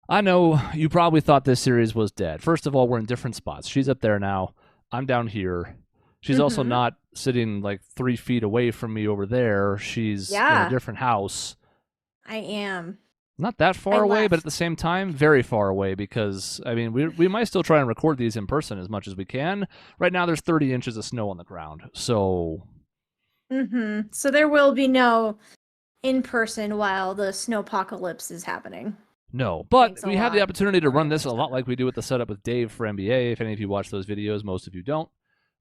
I know you probably thought this series was dead. First of all, we're in different spots. She's up there now. I'm down here. She's also Mm-hmm. not sitting like 3 feet away from me over there. She's in a Yeah, different house. I am. Not that I far away, but at left. the same time, very far away because, I mean, we might still try and record these in person as much as we can. Right now, there's 30 inches of snow on the ground. So, Mm-hmm. So there will be no in person while the snowpocalypse is happening. no. But Thanks a we have the lot opportunity to for run this a lot understanding. like we do with the setup with Dave for NBA. If any of you watch those videos, most of you don't.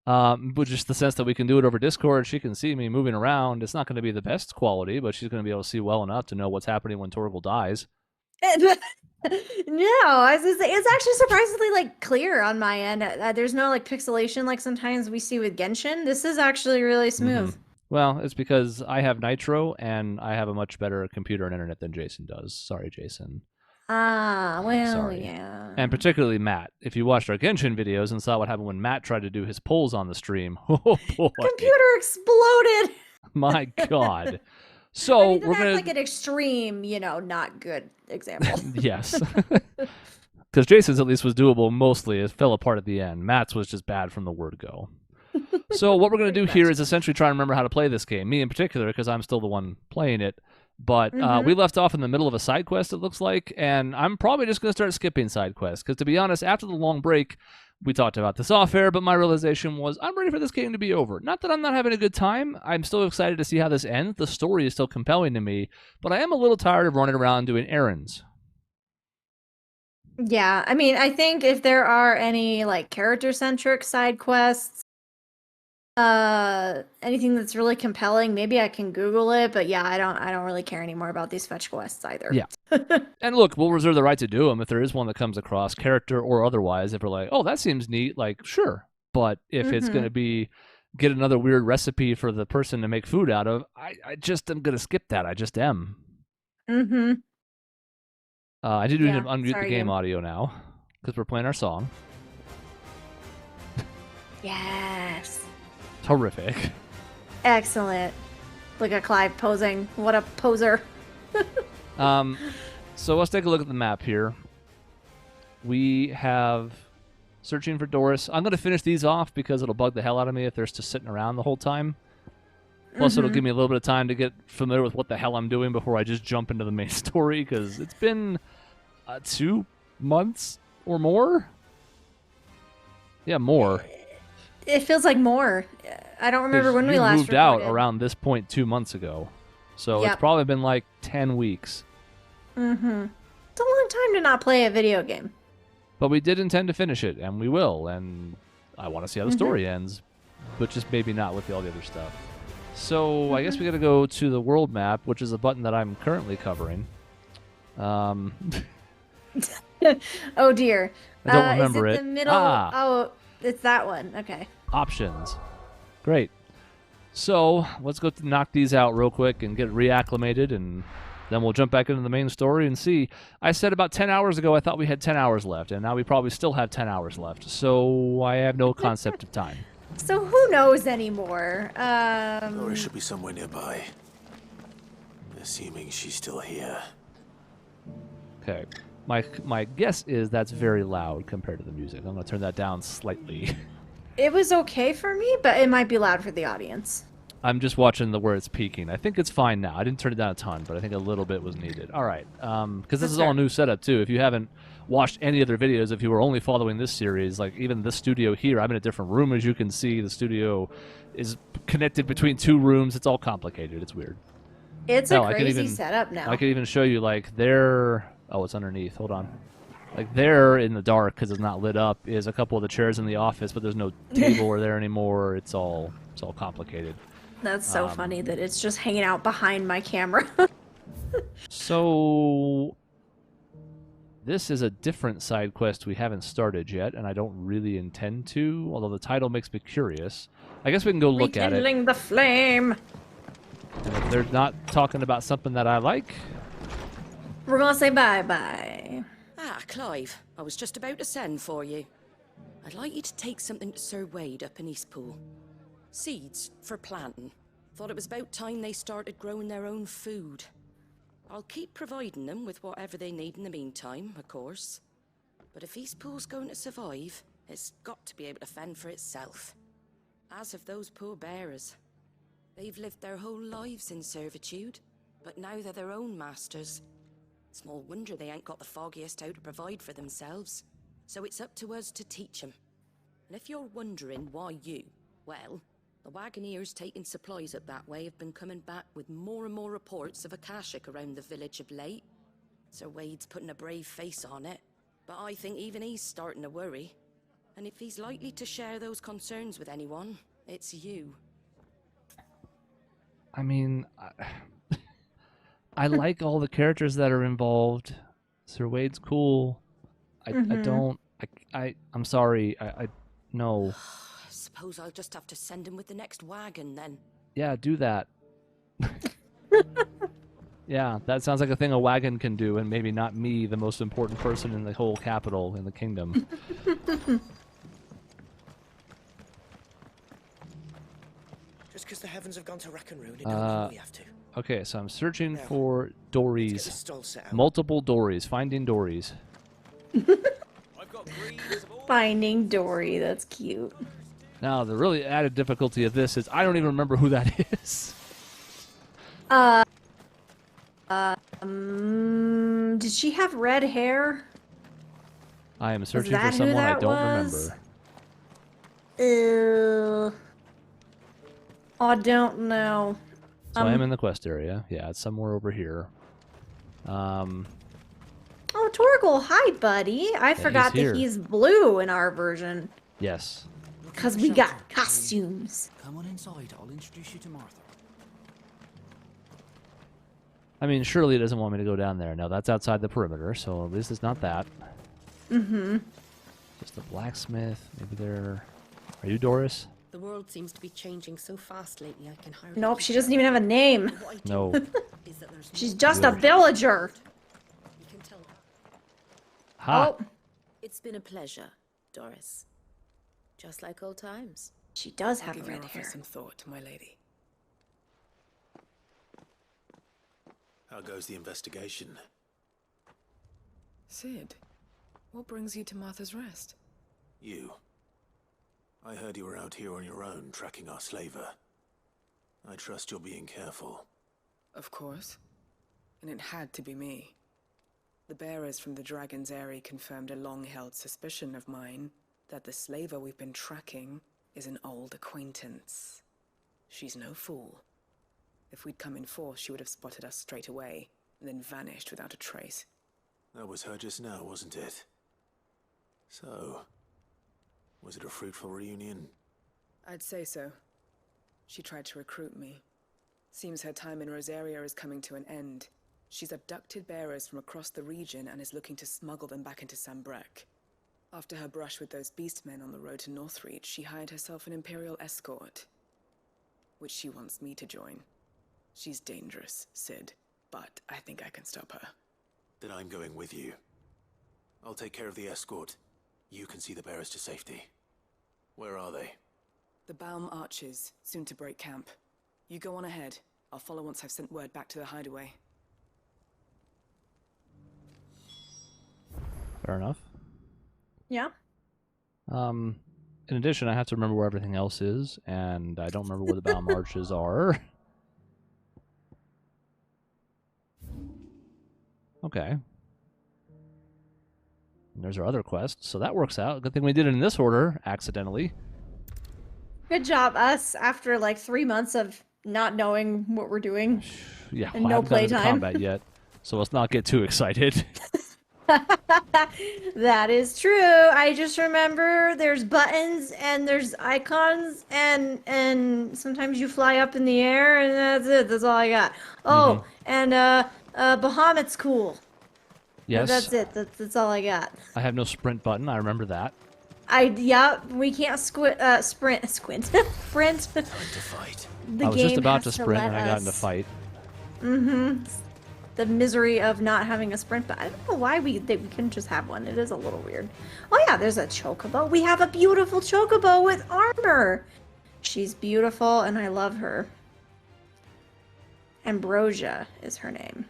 But just the sense that we can do it over Discord, she can see me moving around. It's not going to be the best quality, but she's going to be able to see well enough to know what's happening when Torgal dies. No, I was gonna say, it's actually surprisingly like clear on my end. There's no like pixelation like sometimes we see with Genshin. This is actually really Mm-hmm. smooth. Well, it's because I have Nitro and I have a much better computer and internet than Jason does. Sorry, Jason. Ah, well, Sorry. yeah. And particularly Matt. If you watched our Genshin videos and saw what happened when Matt tried to do his polls on the stream, oh boy, Computer exploded. my God. I So mean, we're that's gonna, like an extreme, not good example. yes, because Jason's at least was doable mostly. It fell apart at the end. Matt's was just bad from the word go. So what we're going to Pretty do here much. is essentially try and remember how to play this game. Me in particular, because I'm still the one playing it. But Mm-hmm. we left off in the middle of a side quest, it looks like, and I'm probably just going to start skipping side quests. Because to be honest, after the long break, we talked about this off air, but my realization was I'm ready for this game to be over. Not that I'm not having a good time. I'm still excited to see how this ends. The story is still compelling to me, but I am a little tired of running around doing errands. Yeah, I mean, I think if there are any like character-centric side quests, anything that's really compelling, maybe I can Google it, but yeah, I don't really care anymore about these fetch quests either. Yeah. And look, we'll reserve the right to do them if there is one that comes across, character or otherwise. If we're like, oh, that seems neat, like, sure. But if it's going Mm-hmm. to be get another weird recipe for the person to make food out of, I just am going to skip that. I just am. Mm-hmm. I did need to Yeah. unmute the Sorry, game game. audio now because we're playing our song. Yes. It's horrific. Excellent. Look at Clive posing. What a poser. Um, so let's take a look at the map here. We have searching for Doris. I'm going to finish these off because it'll bug the hell out of me if they're just sitting around the whole time. Plus, it'll Mm-hmm. give me a little bit of time to get familiar with what the hell I'm doing before I just jump into the main story because it's been 2 months or more. Yeah, more. It feels like more. I don't remember Because when we you last moved out recorded. around this point 2 months ago. So it's Yep. probably been like 10 weeks. Mm-hmm. It's a long time to not play a video game. But we did intend to finish it, and we will. And I want to see how the Mm-hmm. story ends, but just maybe not with all the other stuff. So I guess Mm-hmm. we got to go to the world map, which is a button that I'm currently covering. Um, Oh dear. I don't Is remember it it. the middle? Ah, Oh, it's that one. Okay. options. Great. So let's go knock these out real quick and get reacclimated, and then we'll jump back into the main story and see. I said about 10 hours ago I thought we had 10 hours left, and now we probably still have 10 hours left. So I have no concept of time. So who knows anymore? Laura should be somewhere nearby. Assuming she's still here. Okay. My guess is that's very loud compared to the music. I'm going to turn that down slightly. It was okay for me, but it might be loud for the audience. I'm just watching where it's peaking. I think it's fine now. I didn't turn it down a ton, but I think a little bit was needed. All right. Because this For is all sure. new setup, too. If you haven't watched any other videos, if you were only following this series, like even this studio here, I'm in a different room, as you can see. The studio is connected between 2 rooms. It's all complicated. It's weird. It's a Hell, crazy setup now. I could even show you, like, there. Oh, it's underneath. Hold on. Like, there in the dark, because it's not lit up, is a couple of the chairs in the office, but there's no table or there anymore. It's all complicated. That's so funny that it's just hanging out behind my camera. So this is a different side quest we haven't started yet, and I don't really intend to, although the title makes me curious. I guess we can go look at it. Rekindling the flame. And if they're not talking about something that I like, We're gonna say bye-bye. Ah, Clive, I was just about to send for you. I'd like you to take something to Sir Wade up in Eastpool. Seeds for planting. Thought it was about time they started growing their own food. I'll keep providing them with whatever they need in the meantime, of course. But if Eastpool's going to survive, it's got to be able to fend for itself. As of those poor bearers. They've lived their whole lives in servitude, but now they're their own masters. Small wonder they ain't got the foggiest how to provide for themselves. So it's up to us to teach them. And if you're wondering why you, well, the Wagoneers taking supplies up that way have been coming back with more and more reports of Akashic around the village of late. Sir Wade's putting a brave face on it, but I think even he's starting to worry. And if he's likely to share those concerns with anyone, it's you. I mean, I like all the characters that are involved. Sir Wade's cool. I'm sorry. No. I suppose I'll just have to send him with the next wagon then. Yeah, do that. Yeah, that sounds like a thing a wagon can do, and maybe not me, the most important person in the whole capital in the kingdom. Just because the heavens have gone to Rackanroon, it don't mean we have to. Okay, so I'm searching Now, for Let's get dories. this stall set out. Multiple dories. Finding dories. I've got greens of all Finding Dory. That's cute. Now, the really added difficulty of this is I don't even remember who that is. Did she have red hair? I am searching for that who someone I that don't was? remember. I don't know. So I am in the quest area. Yeah, it's somewhere over here. Oh, Torgal, hi, buddy. I forgot he's here. that he's blue in our version. Yes. Because we got costumes. Come on inside, I'll introduce you to Martha. I mean, surely it doesn't want me to go down there. No, that's outside the perimeter, so this is not that. Mm-hmm. Just a blacksmith. Maybe they're... Are you Doris? The world seems to be changing so fast lately, I can hardly... Nope, she doesn't even have a name. What I do No. is that there's She's no- just a villager. You can tell. Ha! Oh, It's been a pleasure, Doris. Just like old times. she does I'll have give red your offer hair. some thought, my lady. How goes the investigation? Sid, what brings you to Martha's Rest? You. I heard you were out here on your own, tracking our slaver. I trust you're being careful. Of course. And it had to be me. The bearers from the Dragon's Eyrie confirmed a long-held suspicion of mine that the slaver we've been tracking is an old acquaintance. She's no fool. If we'd come in force, she would have spotted us straight away, and then vanished without a trace. That was her just now, wasn't it? So, was it a fruitful reunion? I'd say so. She tried to recruit me. Seems her time in Rosaria is coming to an end. She's abducted bearers from across the region and is looking to smuggle them back into Sambrek. After her brush with those beastmen on the road to Northreach, she hired herself an Imperial escort, which she wants me to join. She's dangerous, Sid, but I think I can stop her. Then I'm going with you. I'll take care of the escort. You can see the bearers to safety. Where are they? The Baum Archers, soon to break camp. You go on ahead. I'll follow once I've sent word back to the hideaway. Fair enough. Yeah. In addition, I have to remember where everything else is, and I don't remember where the bow marches are. Okay. And there's our other quest, so that works out. Good thing we did it in this order, accidentally. Good job, us, after like 3 months of not knowing what we're doing. Yeah, And I no haven't gotten into playtime. combat yet, so let's not get too excited. That is true. I just remember there's buttons and there's icons and sometimes you fly up in the air and that's it. That's all I got. Oh, and Bahamut's cool. Yes, That's it. That's all I got. I have no sprint button. I remember that. Yeah, we can't squint, sprint. Time to fight. The I was game just about to has sprint let and I got into us- fight. The misery of not having a sprint, but I don't know why we couldn't just have one. It is a little weird. Oh yeah, there's a chocobo. We have a beautiful chocobo with armor. She's beautiful and I love her. Ambrosia is her name.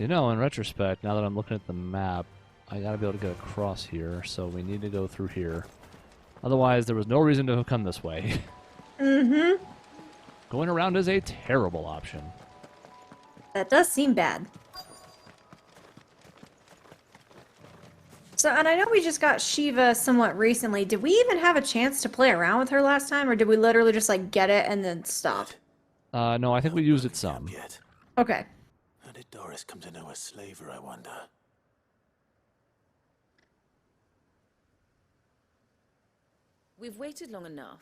You know, in retrospect, now that I'm looking at the map, I gotta be able to get across here, so we need to go through here. Otherwise, there was no reason to come this way. Mm-hmm. Going around is a terrible option. That does seem bad. So, and I know we just got Shiva somewhat recently. Did we even have a chance to play around with her last time, or did we literally just, like, get it and then stop? No, I think we used it some. Yet. Okay. How did Doris come to know a slaver, I wonder? We've waited long enough.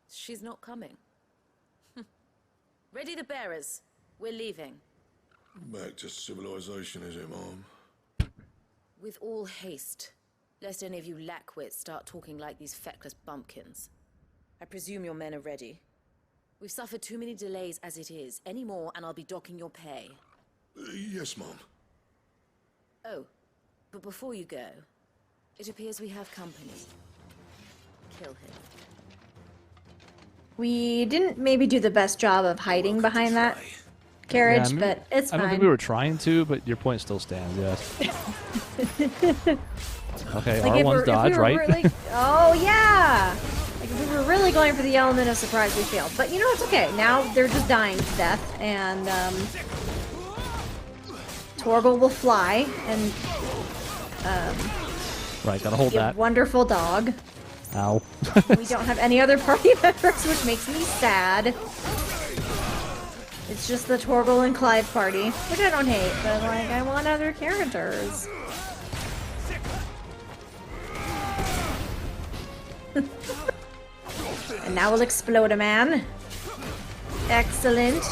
She's not coming. Ready the bearers. We're leaving. Back to civilization, is it, Mom? With all haste, lest any of you lackwits start talking like these feckless bumpkins. I presume your men are ready. We've suffered too many delays as it is. Any more, and I'll be docking your pay. Yes, Mom. Oh, but before you go, it appears we have company. Kill him. We didn't maybe do the best job of hiding behind that carriage, Yeah, but it's I fine. don't think we were trying to, but your point still stands, yes. Okay, Like, R1's dodge, right? Really, oh, yeah! Like, if we were really going for the element of surprise, we failed. But, you know, it's okay. Now they're just dying to death, and, Torgal will fly, and, Right, gotta hold be a that. wonderful dog. Ow. We don't have any other party members, which makes me sad. It's just the Torgal and Clive party, which I don't hate, but, like, I want other characters. And now we'll explode a man. Excellent.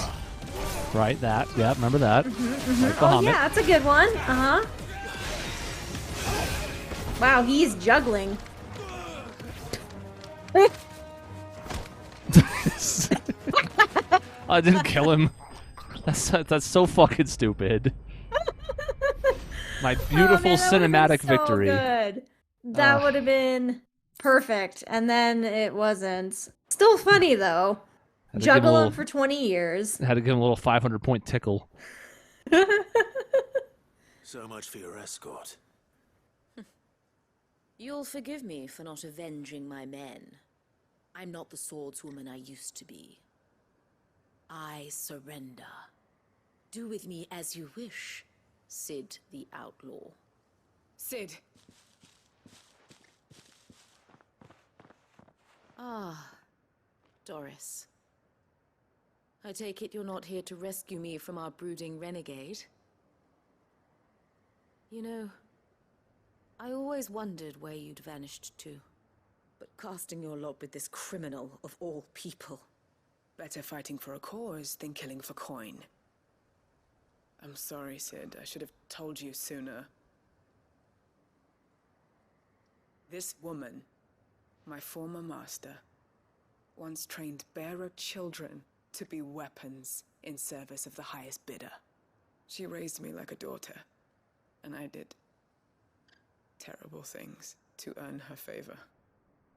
Right, that. Yeah, remember that. Right, Oh Bahamut. yeah, that's a good one. Uh-huh. Wow, he's juggling. I didn't kill him. That's so fucking stupid. My beautiful Oh, man, that would've been cinematic so victory. Good. That would have been perfect, and then it wasn't. Still funny though. Had to give him a Juggle him little- for 20 years. Had to give him a little 500-point tickle. So much for your escort. You'll forgive me for not avenging my men. I'm not the swordswoman I used to be. I surrender. Do with me as you wish, Sid the Outlaw. Sid, Ah, Doris. I take it you're not here to rescue me from our brooding renegade? You know, I always wondered where you'd vanished to. But casting your lot with this criminal of all people. better fighting for a cause than killing for coin. I'm sorry, Sid. I should have told you sooner. This woman, my former master, once trained bearer children to be weapons in service of the highest bidder. She raised me like a daughter, and I did terrible things to earn her favor.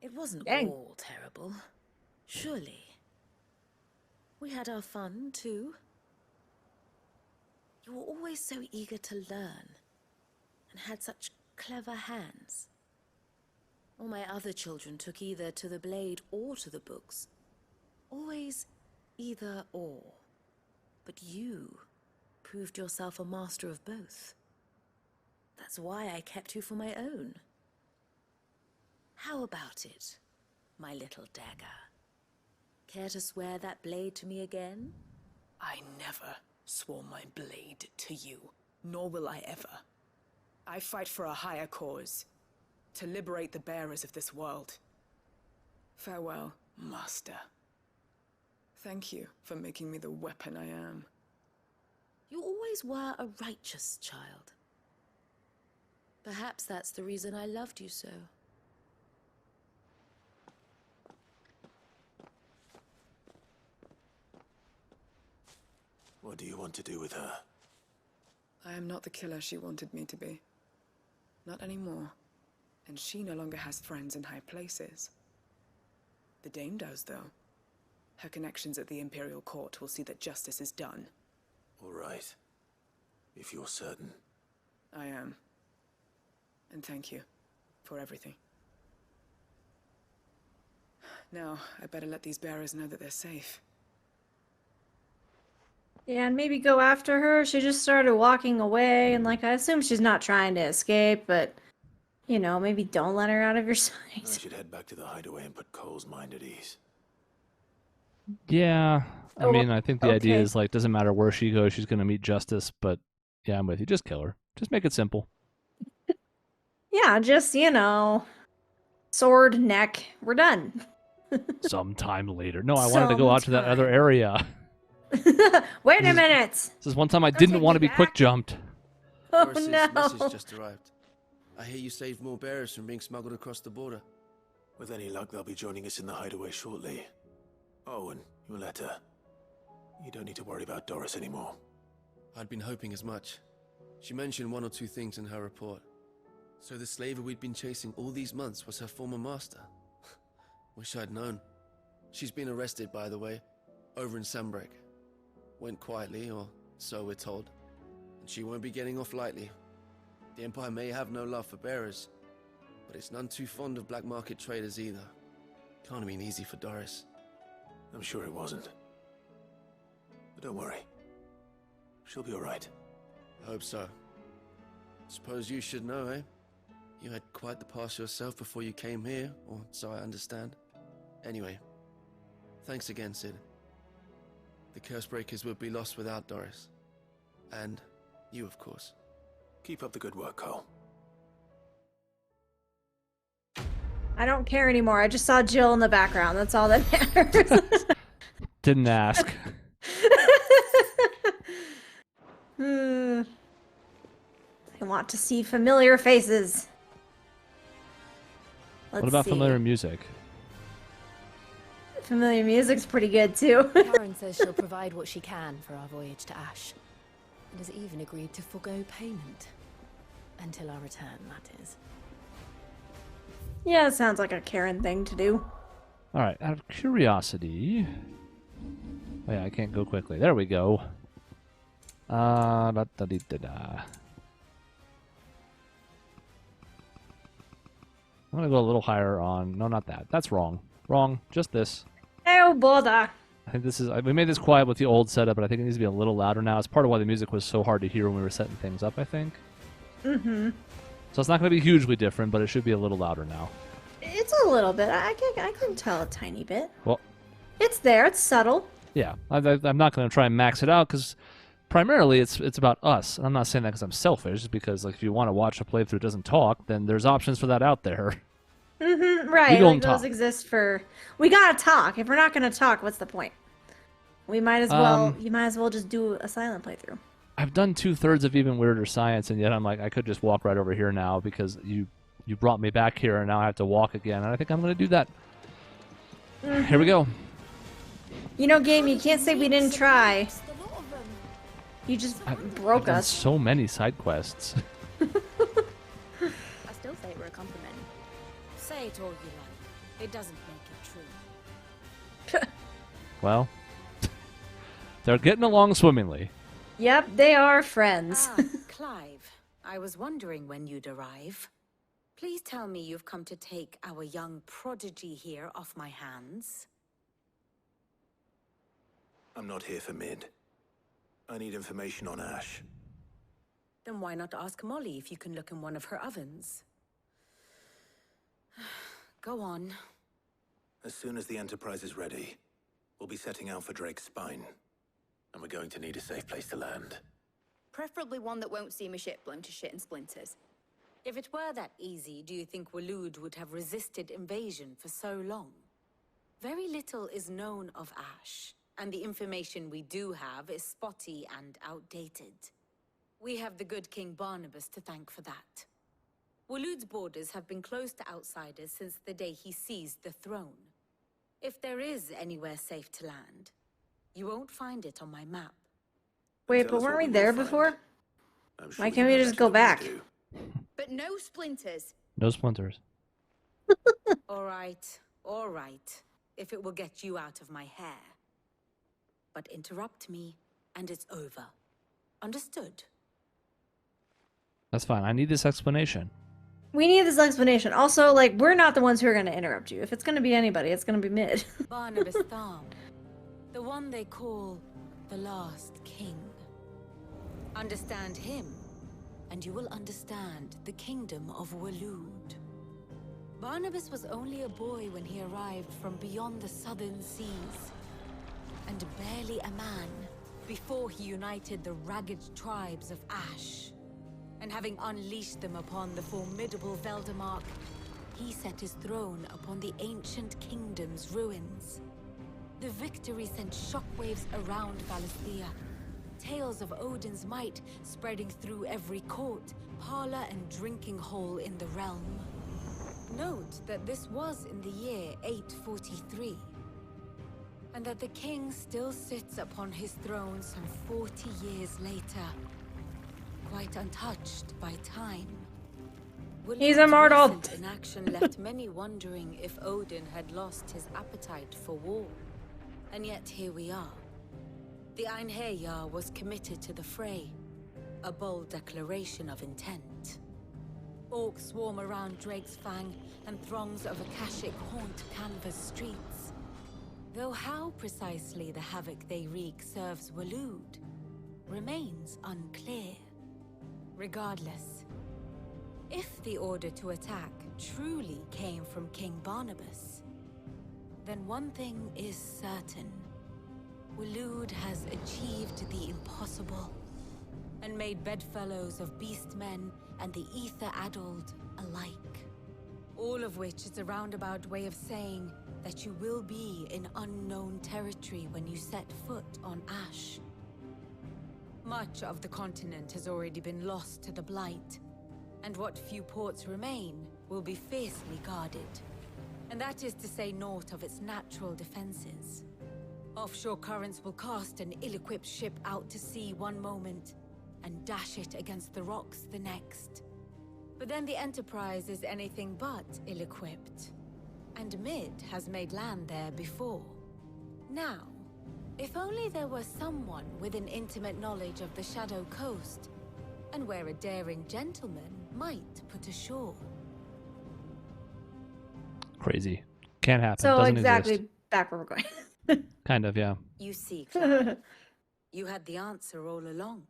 It wasn't Dang. all terrible. Surely. We had our fun, too. You were always so eager to learn, and had such clever hands. All my other children took either to the blade or to the books. Always either or. But you proved yourself a master of both. That's why I kept you for my own. How about it, my little dagger? Care to swear that blade to me again? I never swore my blade to you, nor will I ever. I fight for a higher cause, to liberate the bearers of this world. Farewell, Master. Thank you for making me the weapon I am. You always were a righteous child. Perhaps that's the reason I loved you so. What do you want to do with her? I am not the killer she wanted me to be. Not anymore. And she no longer has friends in high places. The Dame does, though. Her connections at the Imperial Court will see that justice is done. All right. If you're certain. I am. And thank you for everything. Now, I better let these bearers know that they're safe. Yeah, and maybe go after her. She just started walking away, and like I assume she's not trying to escape, but you know, maybe don't let her out of your I sight. should head back to the hideaway and put Cole's mind at ease. Yeah, I Oh, mean, I think the idea okay. is like, doesn't matter where she goes, she's gonna meet justice. But yeah, I'm with you. Just kill her. Just make it simple. Yeah, just, you know, sword, neck, we're done. Sometime later. No, I wanted to go out to that other Sometime. area. Wait a This is- minute! This is one time I Don't didn't take want me to be quick back. jumped. Oh Doris's no! message just arrived. I hear you saved more bearers from being smuggled across the border. With any luck, they'll be joining us in the hideaway shortly. Oh, and your letter. You don't need to worry about Doris anymore. I'd been hoping as much. She mentioned one or two things in her report. So the slaver we'd been chasing all these months was her former master. Wish I'd known. She's been arrested, by the way, over in Sambrek. Went quietly, or so we're told. And she won't be getting off lightly. The Empire may have no love for bearers, but it's none too fond of black market traders either. Can't have been easy for Doris. I'm sure it wasn't. But don't worry. She'll be alright. I hope so. Suppose you should know, eh? You had quite the past yourself before you came here, or so I understand. Anyway, thanks again, Sid. The Cursebreakers would be lost without Doris. And you, of course. Keep up the good work, Cole. I don't care anymore. I just saw Jill in the background. That's all that matters. Didn't ask. I want to see familiar faces. Let's What about see. familiar music? Familiar music's pretty good too. Karen says she'll provide what she can for our voyage to Ash, and has even agreed to forgo payment. Until our return, that is. Yeah, it sounds like a Karen thing to do. Alright, out of curiosity... Oh yeah, I can't go quickly. There we go. Da-da-dee-da-da. I'm gonna go a little higher on... No, not that. That's wrong. Wrong. Just this. Oh, bother. I think this is... We made this quiet with the old setup, but I think it needs to be a little louder now. It's part of why the music was so hard to hear when we were setting things up, I think. Mm-hmm. So it's not going to be hugely different, but it should be a little louder now. It's a little bit. I can tell a tiny bit. Well, It's there. It's subtle. yeah. I'm not going to try and max it out, because primarily it's about us. And I'm not saying that because I'm selfish, just because like, if you want to watch a playthrough that doesn't talk, then there's options for that out there. Mm-hmm. Right. don't Like those talk. exist for. We gotta talk. If we're not gonna talk, what's the point? We might as well. You might as well just do a silent playthrough. I've done 2/3 of Even Weirder Science, and yet I'm like, I could just walk right over here now because you brought me back here, and now I have to walk again. And I think I'm going to do that. Mm-hmm. Here we go. You know, game. You can't say we didn't try. You just broke I've done us. so many side quests. I still say it were a compliment. Say it all you like. It doesn't make it true. Well, they're getting along swimmingly. Yep, they are friends. Ah, Clive. I was wondering when you'd arrive. Please tell me you've come to take our young prodigy here off my hands. I'm not here for Mid. I need information on Ash. Then why not ask Molly if you can look in one of her ovens? Go on. As soon as the Enterprise is ready, we'll be setting out for Drake's Spine. And we're going to need a safe place to land. Preferably one that won't see my ship blown to shit and splinters. If it were that easy, do you think Waloed would have resisted invasion for so long? Very little is known of Ash, and the information we do have is spotty and outdated. We have the good King Barnabas to thank for that. Waloed's borders have been closed to outsiders since the day he seized the throne. If there is anywhere safe to land, you won't find it on my map. Wait, Tell but us weren't what we will there find. before? I'm sure Why you can't we know just better go than we back? do. But no splinters. No splinters. All right, if it will get you out of my hair. But interrupt me, and it's over. Understood? That's fine. I need this explanation. We need this explanation. Also, like, we're not the ones who are going to interrupt you. If it's going to be anybody, it's going to be Mid. Barnabas Thumb, the one they call the Last King. Understand him, and you will understand the kingdom of Waloed. Barnabas was only a boy when he arrived from beyond the southern seas, and barely a man before he united the ragged tribes of Ash. And having unleashed them upon the formidable Veldemark, he set his throne upon the ancient kingdom's ruins. The victory sent shockwaves around Valisthea, tales of Odin's might spreading through every court, parlor, and drinking hole in the realm. Note that this was in the year 843, and that the king still sits upon his throne some 40 years later, quite untouched by time. He's immortal. Recent inaction left many wondering if Odin had lost his appetite for war. And yet here we are. The Einherjar was committed to the fray, a bold declaration of intent. Orcs swarm around Drake's Fang, and throngs of Akashic haunt Canvas streets. Though how precisely the havoc they wreak serves Waloed remains unclear. Regardless, if the order to attack truly came from King Barnabas, then one thing is certain. Waloed has achieved the impossible, and made bedfellows of beastmen and the ether-addled alike. All of which is a roundabout way of saying that you will be in unknown territory when you set foot on Ash. Much of the continent has already been lost to the Blight, and what few ports remain will be fiercely guarded. And that is to say naught of its natural defenses. Offshore currents will cast an ill-equipped ship out to sea one moment, and dash it against the rocks the next. But then the Enterprise is anything but ill-equipped, and Mid has made land there before. Now, if only there were someone with an intimate knowledge of the Shadow Coast, and where a daring gentleman might put ashore. Crazy. Can't happen. So Doesn't exactly exist. back where we're going. Kind of, yeah. You see, Clive, you had the answer all along.